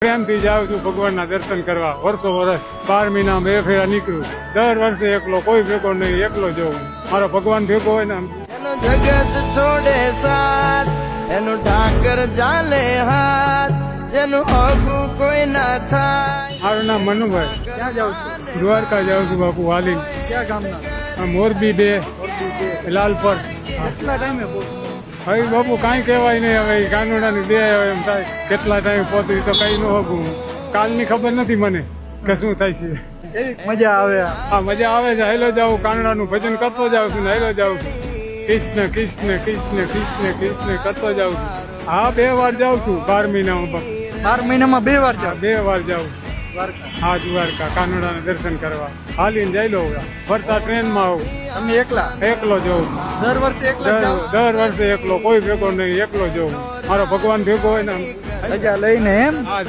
પ્રેમથી જાઉં છું ભગવાનના દર્શન કરવા વર્ષો વર્ષ 12 મહિના 2 ફેરા નીકળું દર વર્ષે એકલો, કોઈ ભેગો નહીં, એકલો જવું. મારો ભગવાન ભેગો હોય ને એનું જગત છોડે સાર, એનું ઠાકર ચાલે હાર, જેનું હગું કોઈ ના થાય. મારું નામ મનુભાઈ. ક્યાં જાવ છો? દ્વારકા જાઉં છું બાપુ હાલી. ક્યાં ગામના? મોરબી 2 લાલપર. કેટલા ટાઈમે પહોંચશો? હવે બાપુ કાંઈ કહેવાય નહીં. હવે કાનુડાની 2 એમ થાય કેટલા ટાઈમ પહોંચી તો કઈ ન હોગું. કાલની ખબર નથી મને કે શું થાય છે. કેવી મજા આવે? હા મજા આવે છે. હેલો જાઉં, કાનુડાનું ભજન કરતો જાઉં છું ને હેલો જાઉં છું. કૃષ્ણ કૃષ્ણ કૃષ્ણ કૃષ્ણ કૃષ્ણ કરતો જાઉં છું. હા 2 વાર જાઉં છું 12 મહિનામાં. 12 મહિનામાં 2 વાર જાવ? 2 વાર જાઉં. દ્વારકા. હા દ્વારકા કાનુડાના દર્શન કરવા હાલીને જઈ લો. ફરતા ટ્રેનમાં આવું. તમે એકલા? એકલો જઉં. દર વર્ષે એકલા જાવ? દર વર્ષે એકલો, કોઈ ભેગો નહીં, એકલો જવું. મારો ભગવાન ભેગો હોય ને રજા લઈને એમ? હા